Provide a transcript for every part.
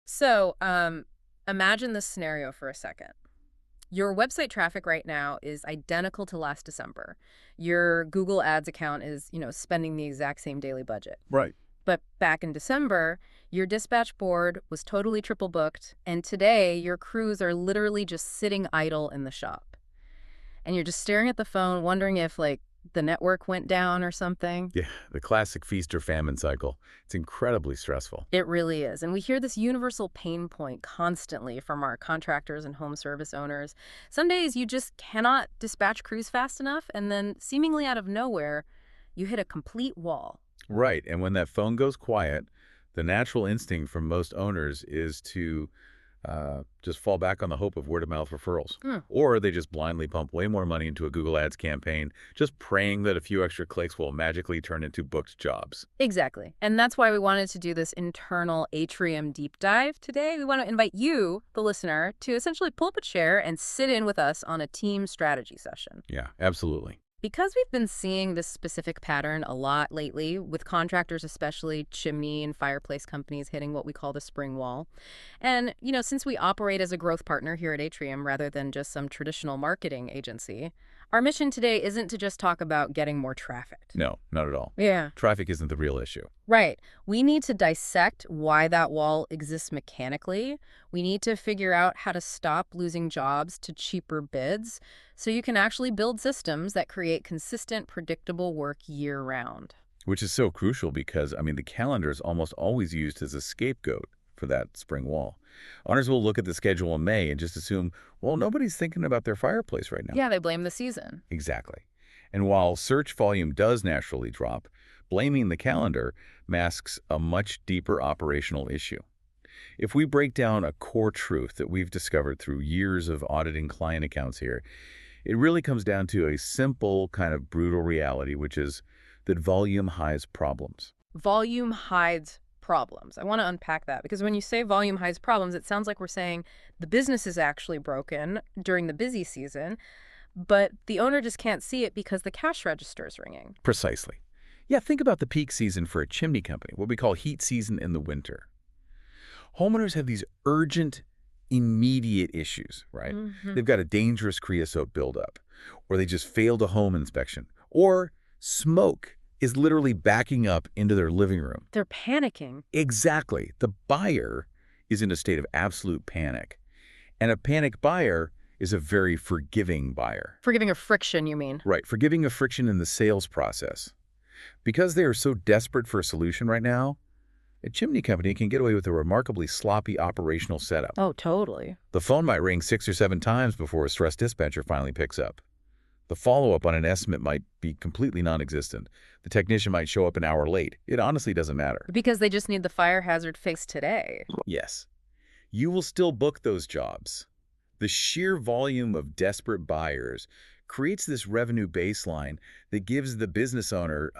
So, imagine this scenario for a second. Your website traffic right now is identical to last December. Your Google Ads account is, spending the exact same daily budget. Right. But back in December, your dispatch board was totally triple booked, and today your crews are literally just sitting idle in the shop. And you're just staring at the phone, wondering if, the network went down or something. Yeah, the classic feast or famine cycle. It's incredibly stressful. It really is. And we hear this universal pain point constantly from our contractors and home service owners. Some days you just cannot dispatch crews fast enough, and then seemingly out of nowhere, you hit a complete wall. Right, and when that phone goes quiet, the natural instinct from most owners is to just fall back on the hope of word-of-mouth referrals. Hmm. Or they just blindly pump way more money into a Google Ads campaign, just praying that a few extra clicks will magically turn into booked jobs. Exactly. And that's why we wanted to do this internal Atrium deep dive today. We want to invite you, the listener, to essentially pull up a chair and sit in with us on a team strategy session. Yeah, absolutely. Because we've been seeing this specific pattern a lot lately, with contractors, especially chimney and fireplace companies hitting what we call the spring wall. And, since we operate as a growth partner here at Atrium rather than just some traditional marketing agency, our mission today isn't to just talk about getting more traffic. No, not at all. Yeah. Traffic isn't the real issue. Right. We need to dissect why that wall exists mechanically. We need to figure out how to stop losing jobs to cheaper bids so you can actually build systems that create consistent, predictable work year-round. Which is so crucial because, the calendar is almost always used as a scapegoat for that spring wall. Owners will look at the schedule in May and just assume, well, nobody's thinking about their fireplace right now. Yeah, they blame the season. Exactly. And while search volume does naturally drop, blaming the calendar masks a much deeper operational issue. If we break down a core truth that we've discovered through years of auditing client accounts here, it really comes down to a simple kind of brutal reality, which is that volume hides problems. Volume hides problems. I want to unpack that because when you say volume hides problems, it sounds like we're saying the business is actually broken during the busy season, but the owner just can't see it because the cash register is ringing. Precisely. Yeah, think about the peak season for a chimney company, what we call heat season in the winter. Homeowners have these urgent, immediate issues, right? They've got a dangerous creosote buildup, or they just failed a home inspection, or smoke is literally backing up into their living room. They're panicking. Exactly. The buyer is in a state of absolute panic. And a panic buyer is a very forgiving buyer. Forgiving of friction, you mean? Right, forgiving of friction in the sales process. Because they are so desperate for a solution right now, a chimney company can get away with a remarkably sloppy operational setup. Oh, totally. The phone might ring 6 or 7 times before a stressed dispatcher finally picks up. The follow-up on an estimate might be completely non-existent. The technician might show up an hour late. It honestly doesn't matter. Because they just need the fire hazard fixed today. Yes. You will still book those jobs. The sheer volume of desperate buyers creates this revenue baseline that gives the business owner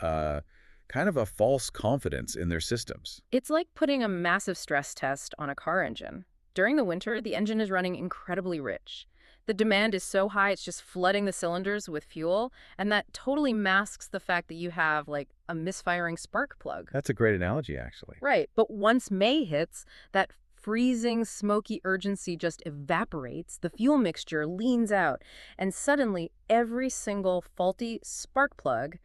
kind of a false confidence in their systems. It's like putting a massive stress test on a car engine. During the winter, the engine is running incredibly rich. The demand is so high, it's just flooding the cylinders with fuel, and that totally masks the fact that you have, a misfiring spark plug. That's a great analogy, actually. Right, but once May hits, that freezing, smoky urgency just evaporates, the fuel mixture leans out, and suddenly every single faulty spark plug,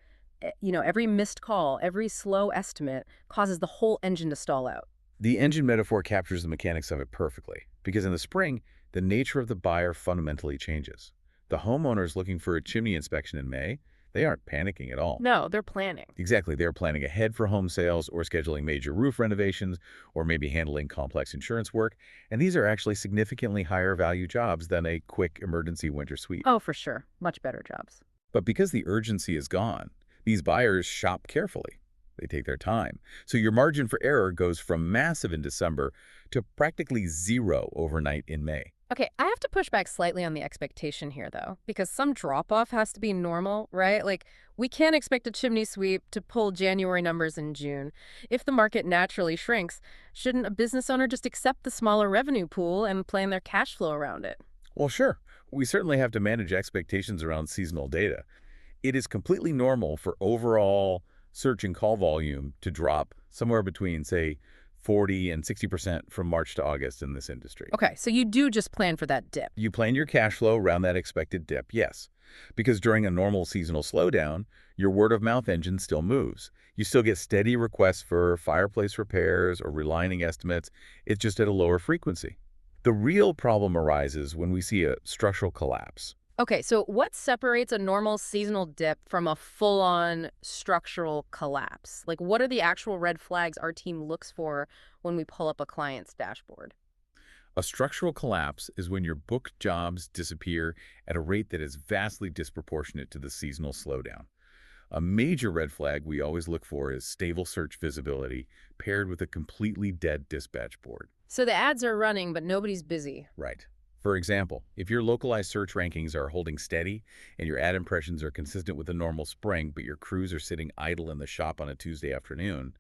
every missed call, every slow estimate causes the whole engine to stall out. The engine metaphor captures the mechanics of it perfectly, because in the spring, the nature of the buyer fundamentally changes. The homeowners looking for a chimney inspection in May, they aren't panicking at all. No, they're planning. Exactly. They're planning ahead for home sales or scheduling major roof renovations or maybe handling complex insurance work. And these are actually significantly higher value jobs than a quick emergency winter sweep. Oh, for sure. Much better jobs. But because the urgency is gone, these buyers shop carefully. They take their time. So your margin for error goes from massive in December to practically zero overnight in May. Okay, I have to push back slightly on the expectation here, though, because some drop-off has to be normal, right? We can't expect a chimney sweep to pull January numbers in June. If the market naturally shrinks, shouldn't a business owner just accept the smaller revenue pool and plan their cash flow around it? Well, sure. We certainly have to manage expectations around seasonal data. It is completely normal for overall search and call volume to drop somewhere between, say, 40 and 60% from March to August in this industry. Okay, so you do just plan for that dip. You plan your cash flow around that expected dip, yes. Because during a normal seasonal slowdown, your word-of-mouth engine still moves. You still get steady requests for fireplace repairs or relining estimates. It's just at a lower frequency. The real problem arises when we see a structural collapse. Okay, so what separates a normal seasonal dip from a full-on structural collapse? Like, what are the actual red flags our team looks for when we pull up a client's dashboard? A structural collapse is when your booked jobs disappear at a rate that is vastly disproportionate to the seasonal slowdown. A major red flag we always look for is stable search visibility paired with a completely dead dispatch board. So the ads are running, but nobody's busy. Right. For example, if your localized search rankings are holding steady and your ad impressions are consistent with a normal spring, but your crews are sitting idle in the shop on a Tuesday afternoon,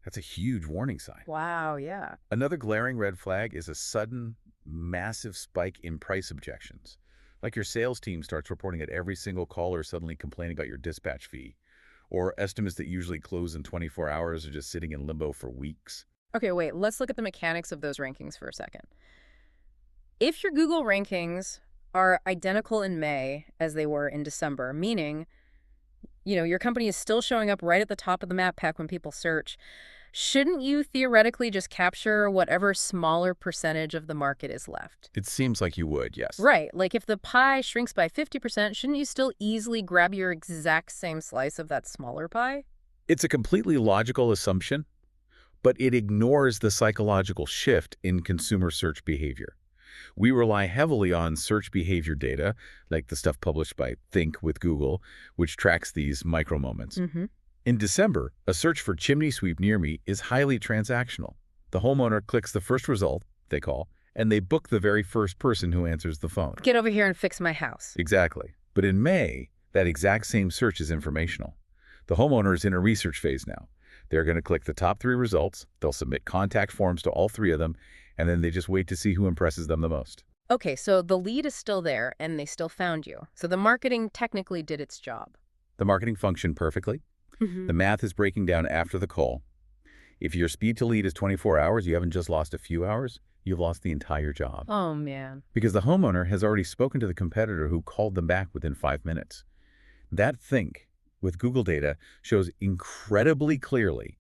that's a huge warning sign. Wow, yeah. Another glaring red flag is a sudden, massive spike in price objections. Like your sales team starts reporting at every single caller suddenly complaining about your dispatch fee, or estimates that usually close in 24 hours are just sitting in limbo for weeks. Okay, wait, let's look at the mechanics of those rankings for a second. If your Google rankings are identical in May as they were in December, meaning, your company is still showing up right at the top of the map pack when people search, shouldn't you theoretically just capture whatever smaller percentage of the market is left? It seems like you would, yes. Right. Like if the pie shrinks by 50%, shouldn't you still easily grab your exact same slice of that smaller pie? It's a completely logical assumption, but it ignores the psychological shift in consumer search behavior. We rely heavily on search behavior data, like the stuff published by Think with Google, which tracks these micro moments. In December, a search for chimney sweep near me is highly transactional. The homeowner clicks the first result, they call, and they book the very first person who answers the phone. Get over here and fix my house. Exactly. But in May, that exact same search is informational. The homeowner is in a research phase now. They're going to click the top 3 results, they'll submit contact forms to all 3 of them, and then they just wait to see who impresses them the most. Okay, so the lead is still there, and they still found you. So the marketing technically did its job. The marketing functioned perfectly. The math is breaking down after the call. If your speed to lead is 24 hours, you haven't just lost a few hours, you've lost the entire job. Oh, man. Because the homeowner has already spoken to the competitor who called them back within 5 minutes. That Think with Google data shows incredibly clearly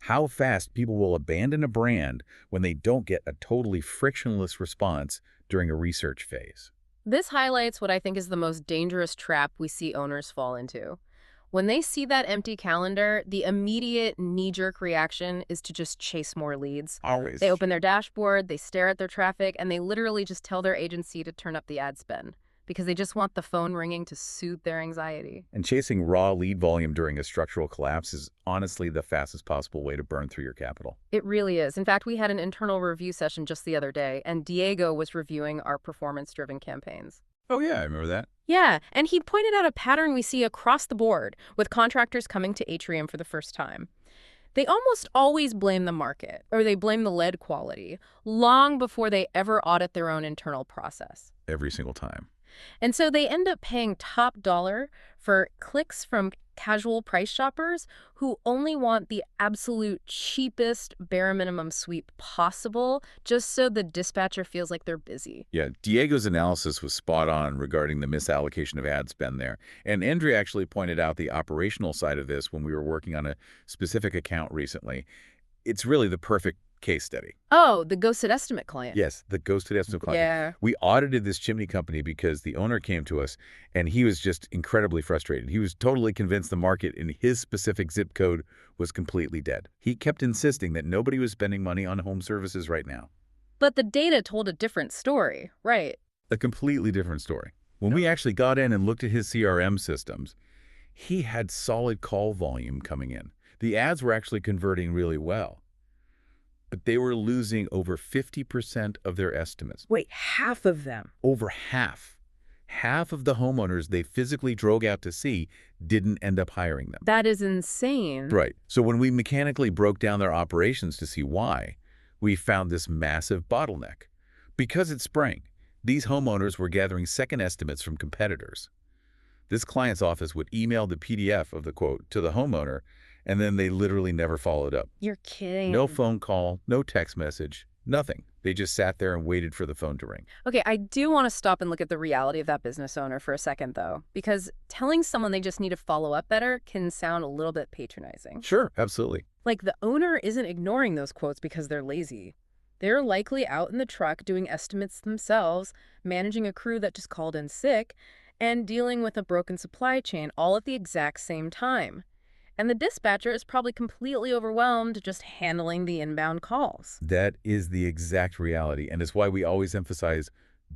how fast people will abandon a brand when they don't get a totally frictionless response during a research phase. This highlights what I think is the most dangerous trap we see owners fall into. When they see that empty calendar, the immediate knee-jerk reaction is to just chase more leads. Always. They open their dashboard, they stare at their traffic, and they literally just tell their agency to turn up the ad spend because they just want the phone ringing to soothe their anxiety. And chasing raw lead volume during a structural collapse is honestly the fastest possible way to burn through your capital. It really is. In fact, we had an internal review session just the other day, and Diego was reviewing our performance-driven campaigns. Oh yeah, I remember that. Yeah, and he pointed out a pattern we see across the board with contractors coming to Atrium for the first time. They almost always blame the market, or they blame the lead quality, long before they ever audit their own internal process. Every single time. And so they end up paying top dollar for clicks from casual price shoppers who only want the absolute cheapest bare minimum sweep possible just so the dispatcher feels like they're busy. Yeah, Diego's analysis was spot on regarding the misallocation of ad spend there. And Andrea actually pointed out the operational side of this when we were working on a specific account recently. It's really the perfect case study. Oh, the ghosted estimate client. Yes, the ghosted estimate client. Yeah. We audited this chimney company because the owner came to us and he was just incredibly frustrated. He was totally convinced the market in his specific zip code was completely dead. He kept insisting that nobody was spending money on home services right now. But the data told a different story, right? A completely different story. When we actually got in and looked at his CRM systems, he had solid call volume coming in. The ads were actually converting really well. But they were losing over 50% of their estimates. Wait, half of them? Over half. Half of the homeowners they physically drove out to see didn't end up hiring them. That is insane. Right. So when we mechanically broke down their operations to see why, we found this massive bottleneck. Because it's spring, these homeowners were gathering second estimates from competitors. This client's office would email the PDF of the quote to the homeowner, And then they literally never followed up. You're No kidding. phone call, no text message, nothing. They just sat there and waited for the phone to ring. Okay, I do want to stop and look at the reality of that business owner for a second, though, because telling someone they just need to follow up better can sound a little bit patronizing. Sure, absolutely. Like, the owner isn't ignoring those quotes because they're lazy. They're likely out in the truck doing estimates themselves, managing a crew that just called in sick, and dealing with a broken supply chain all at the exact same time. And the dispatcher is probably completely overwhelmed just handling the inbound calls. That is the exact reality, and it's why we always emphasize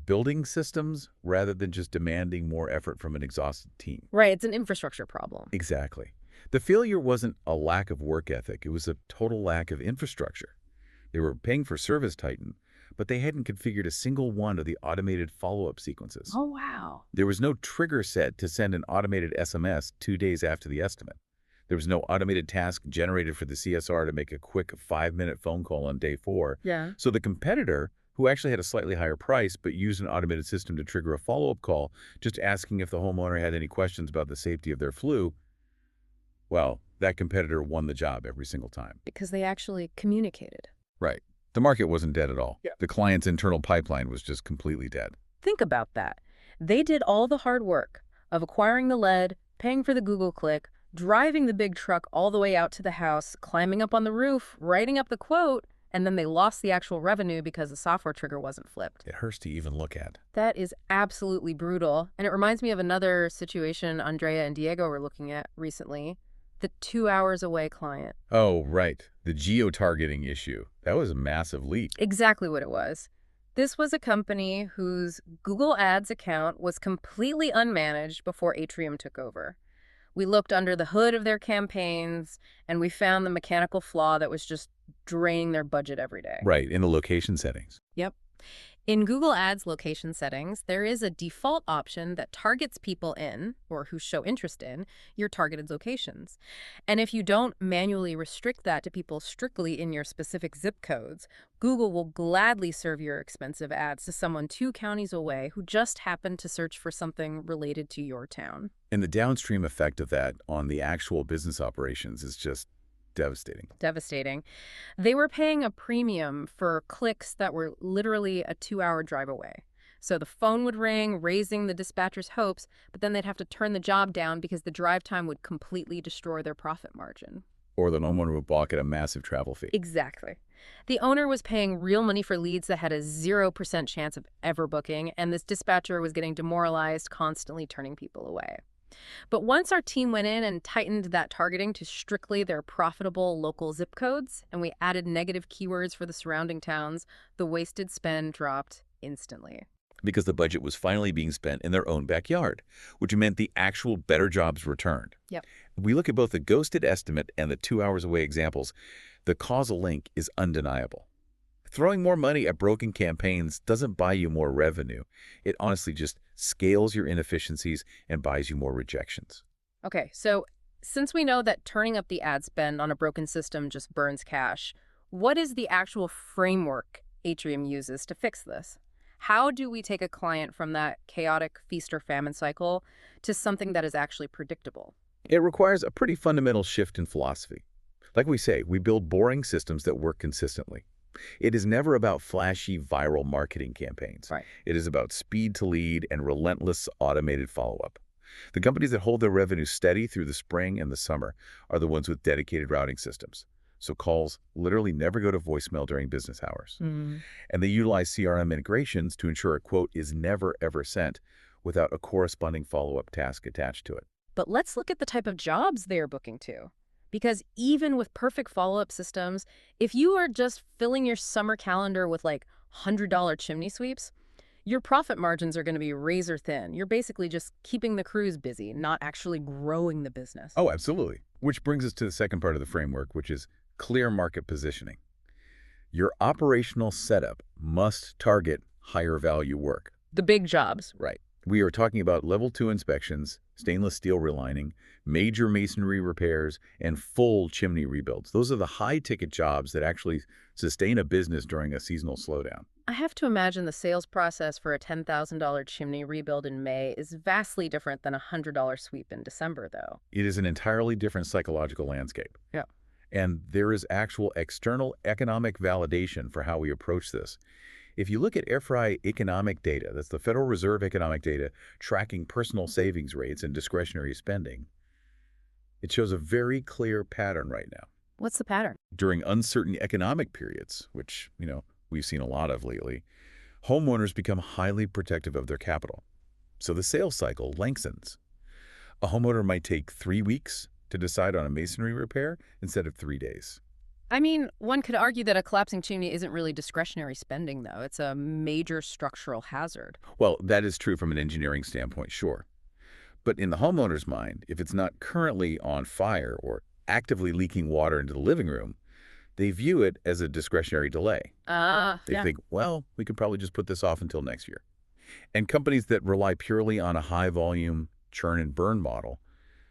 building systems rather than just demanding more effort from an exhausted team. Right, it's an infrastructure problem. Exactly. The failure wasn't a lack of work ethic. It was a total lack of infrastructure. They were paying for Service Titan, but they hadn't configured a single one of the automated follow-up sequences. Oh, wow. There was no trigger set to send an automated SMS 2 days after the estimate. There was no automated task generated for the CSR to make a quick 5-minute phone call on day 4. Yeah. So the competitor, who actually had a slightly higher price but used an automated system to trigger a follow-up call, just asking if the homeowner had any questions about the safety of their flue, well, that competitor won the job every single time. Because they actually communicated. Right. The market wasn't dead at all. Yeah. The client's internal pipeline was just completely dead. Think about that. They did all the hard work of acquiring the lead, paying for the Google click, driving the big truck all the way out to the house, climbing up on the roof, writing up the quote, and then they lost the actual revenue because the software trigger wasn't flipped. It hurts to even look at. That is absolutely brutal. And it reminds me of another situation Andrea and Diego were looking at recently. The 2 hours away client. Oh, right. The geo-targeting issue. That was a massive leap. Exactly what it was. This was a company whose Google Ads account was completely unmanaged before Atrium took over. We looked under the hood of their campaigns, and we found the mechanical flaw that was just draining their budget every day. Right, in the location settings. Yep. In Google Ads location settings, there is a default option that targets people in, or who show interest in, your targeted locations. And if you don't manually restrict that to people strictly in your specific zip codes, Google will gladly serve your expensive ads to someone 2 counties away who just happened to search for something related to your town. And the downstream effect of that on the actual business operations is just devastating. Devastating. They were paying a premium for clicks that were literally a 2-hour drive away. So the phone would ring, raising the dispatcher's hopes, but then they'd have to turn the job down because the drive time would completely destroy their profit margin. Or the homeowner would balk at a massive travel fee. Exactly. The owner was paying real money for leads that had a 0% chance of ever booking, and this dispatcher was getting demoralized, constantly turning people away. But once our team went in and tightened that targeting to strictly their profitable local zip codes, and we added negative keywords for the surrounding towns, the wasted spend dropped instantly. Because the budget was finally being spent in their own backyard, which meant the actual better jobs returned. Yep. We look at both the ghosted estimate and the 2 hours away examples. The causal link is undeniable. Throwing more money at broken campaigns doesn't buy you more revenue. It honestly just scales your inefficiencies and buys you more rejections. Okay, so since we know that turning up the ad spend on a broken system just burns cash, what is the actual framework Atrium uses to fix this? How do we take a client from that chaotic feast or famine cycle to something that is actually predictable? It requires a pretty fundamental shift in philosophy. Like we say, we build boring systems that work consistently. It is never about flashy viral marketing campaigns. Right. It is about speed to lead and relentless automated follow-up. The companies that hold their revenue steady through the spring and the summer are the ones with dedicated routing systems. So calls literally never go to voicemail during business hours. And they utilize CRM integrations to ensure a quote is never, ever sent without a corresponding follow-up task attached to it. But let's look at the type of jobs they are booking to. Because even with perfect follow-up systems, if you are just filling your summer calendar with like $100 chimney sweeps, your profit margins are going to be razor thin. You're basically just keeping the crews busy, not actually growing the business. Oh, absolutely. Which brings us to the second part of the framework, which is clear market positioning. Your operational setup must target higher value work. The big jobs. Right. We are talking about level 2 inspections, stainless steel relining, major masonry repairs, and full chimney rebuilds. Those are the high-ticket jobs that actually sustain a business during a seasonal slowdown. I have to imagine the sales process for a $10,000 chimney rebuild in May is vastly different than a $100 sweep in December, though. It is an entirely different psychological landscape. Yeah. And there is actual external economic validation for how we approach this. If you look at EFRI economic data, that's the Federal Reserve economic data tracking personal savings rates and discretionary spending, it shows a very clear pattern right now. What's the pattern? During uncertain economic periods, which, we've seen a lot of lately, homeowners become highly protective of their capital. So the sales cycle lengthens. A homeowner might take 3 weeks to decide on a masonry repair instead of 3 days. I mean, one could argue that a collapsing chimney isn't really discretionary spending, though. It's a major structural hazard. Well, that is true from an engineering standpoint, sure. But in the homeowner's mind, if it's not currently on fire or actively leaking water into the living room, they view it as a discretionary delay. They Yeah. think, well, we could probably just put this off until next year. And companies that rely purely on a high-volume churn and burn model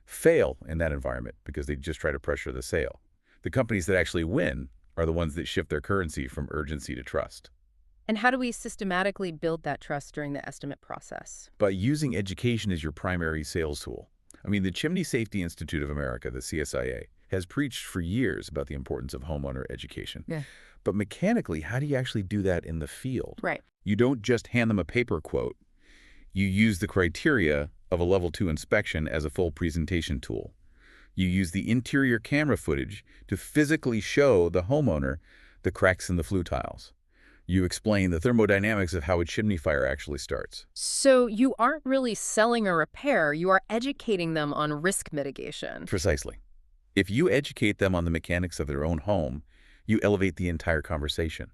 fail in that environment because they just try to pressure the sale. The companies that actually win are the ones that shift their currency from urgency to trust. And how do we systematically build that trust during the estimate process? By using education as your primary sales tool. I mean, the Chimney Safety Institute of America, the CSIA, has preached for years about the importance of homeowner education. Yeah. But mechanically, how do you actually do that in the field? Right. You don't just hand them a paper quote. You use the criteria of a level 2 inspection as a full presentation tool. You use the interior camera footage to physically show the homeowner the cracks in the flue tiles. You explain the thermodynamics of how a chimney fire actually starts. So you aren't really selling a repair, you are educating them on risk mitigation. Precisely. If you educate them on the mechanics of their own home, you elevate the entire conversation.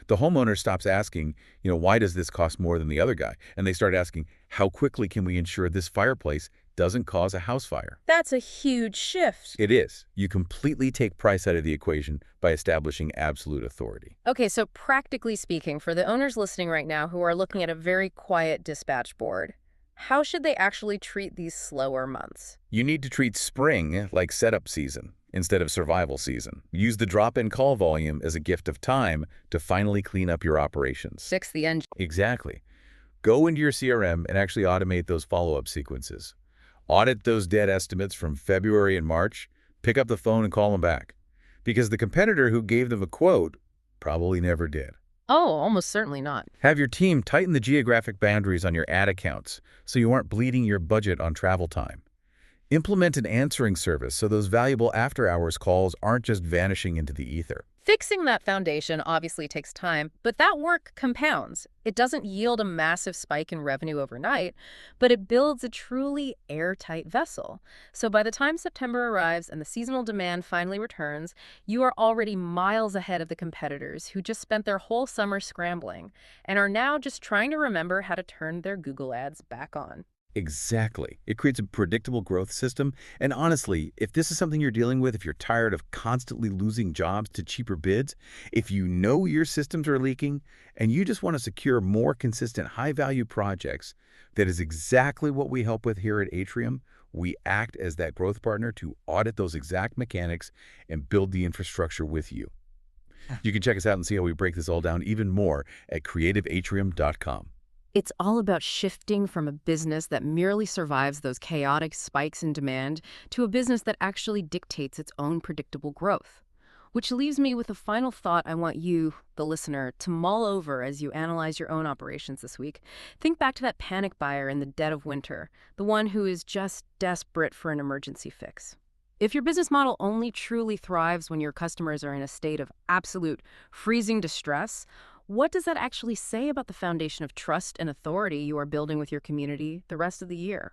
The homeowner stops asking, why does this cost more than the other guy? And they start asking, how quickly can we ensure this fireplace doesn't cause a house fire? That's a huge shift. It is. You completely take price out of the equation by establishing absolute authority. Okay, so practically speaking, for the owners listening right now who are looking at a very quiet dispatch board, how should they actually treat these slower months? You need to treat spring like setup season instead of survival season. Use the drop-in call volume as a gift of time to finally clean up your operations. Fix the engine. Exactly. Go into your CRM and actually automate those follow-up sequences. Audit those dead estimates from February and March. Pick up the phone and call them back. Because the competitor who gave them a quote probably never did. Oh, almost certainly not. Have your team tighten the geographic boundaries on your ad accounts so you aren't bleeding your budget on travel time. Implement an answering service so those valuable after-hours calls aren't just vanishing into the ether. Fixing that foundation obviously takes time, but that work compounds. It doesn't yield a massive spike in revenue overnight, but it builds a truly airtight vessel. So by the time September arrives and the seasonal demand finally returns, you are already miles ahead of the competitors who just spent their whole summer scrambling and are now just trying to remember how to turn their Google ads back on. Exactly. It creates a predictable growth system. And honestly, if this is something you're dealing with, if you're tired of constantly losing jobs to cheaper bids, if you know your systems are leaking and you just want to secure more consistent high-value projects, that is exactly what we help with here at Atrium. We act as that growth partner to audit those exact mechanics and build the infrastructure with you. You can check us out and see how we break this all down even more at creativeatrium.com. It's all about shifting from a business that merely survives those chaotic spikes in demand to a business that actually dictates its own predictable growth. Which leaves me with a final thought I want you, the listener, to mull over as you analyze your own operations this week. Think back to that panic buyer in the dead of winter, the one who is just desperate for an emergency fix. If your business model only truly thrives when your customers are in a state of absolute freezing distress, what does that actually say about the foundation of trust and authority you are building with your community the rest of the year?